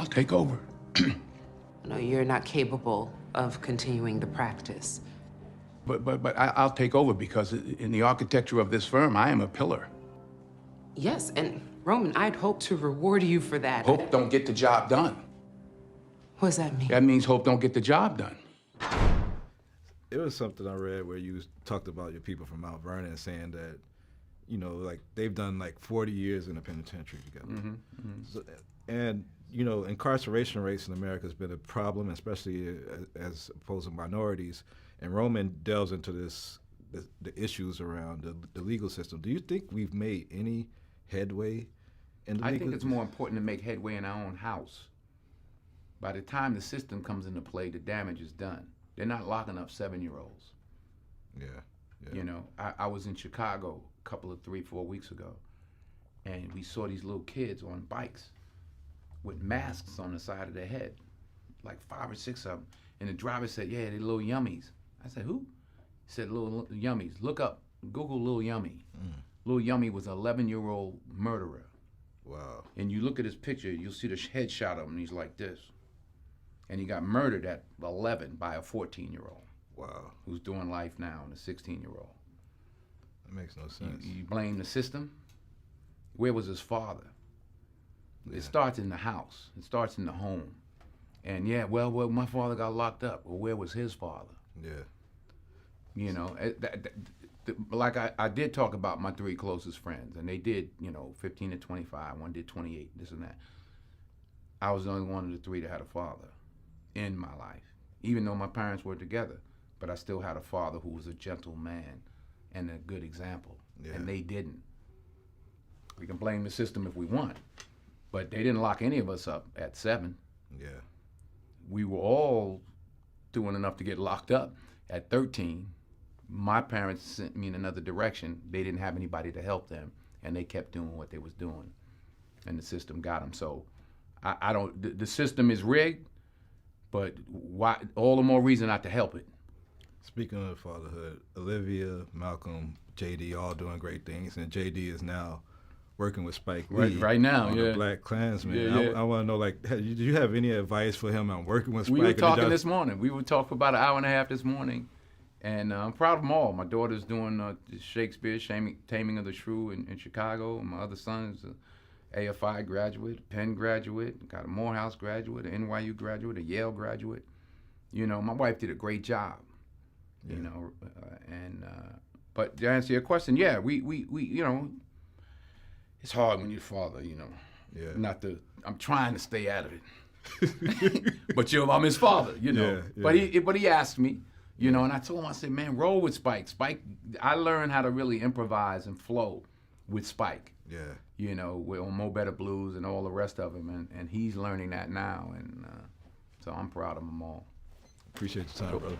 take over. No, you're not capable of continuing the practice. But I'll take over because in the architecture of this firm, I am a pillar. Yes, and Roman, I'd hope to reward you for that. Hope don't get the job done. What does that mean? That means Hope don't get the job done. It was something I read where you talked about your people from Mount Vernon saying that, you know, like they've done like 40 years in the penitentiary together. So, and, you know, incarceration rates in America has been a problem, especially as opposed to minorities. And Roman delves into the issues around the legal system. Do you think we've made any headway in the I legal think it's more important to make headway in our own house. By the time the system comes into play, the damage is done. They're not locking up 7-year-olds. Yeah. You know, I was in Chicago a couple of 3-4 weeks ago, and we saw these little kids on bikes with masks on the side of their head, like 5 or 6 of them. And the driver said, "Yeah, they're little yummies." I said, "Who?" He said, "Little yummies. Look up, Google Little Yummy." Little Yummy was an 11-year-old murderer. Wow. And you look at his picture, you'll see the headshot of him, and he's like this. And he got murdered at 11 by a 14-year-old. Wow. Who's doing life now, and a 16-year-old. That makes no sense. You blame the system? Where was his father? It starts in the house. It starts in the home. And yeah, well, my father got locked up. Well, where was his father? Yeah. You know, like I did talk about my 3 closest friends, and they did, you know, 15 to 25. One did 28, this and that. I was the only one of the 3 that had a father in my life, even though my parents were together. But I still had a father who was a gentle man and a good example, and they didn't. We can blame the system if we want, but they didn't lock any of us up at 7. Yeah. We were all doing enough to get locked up at 13. My parents sent me in another direction. They didn't have anybody to help them, and they kept doing what they was doing, and the system got them. So I don't, the system is rigged, but why, all the more reason not to help it. Speaking of fatherhood, Olivia, Malcolm, JD, all doing great things, and JD is now working with Spike Lee right now, on yeah. the Black Klansman. Yeah. I want to know, like, do you have any advice for him on working with Spike? We were talking this morning. We were talking for about an hour and a half this morning, and I'm proud of them all. My daughter's doing Shakespeare, Taming of the Shrew in Chicago. My other son is an AFI graduate, a Penn graduate, got a Morehouse graduate, an NYU graduate, a Yale graduate. You know, my wife did a great job. Yeah. You know, but to answer your question, yeah, we you know, it's hard when you're a father, you know. Yeah. I'm trying to stay out of it. But I'm his father, you know. Yeah. But he asked me, you know, and I told him, I said, man, roll with Spike. Spike, I learned how to really improvise and flow with Spike. Yeah. You know, on Mo Better Blues and all the rest of them, and he's learning that now, and so I'm proud of them all. Appreciate your time, brother.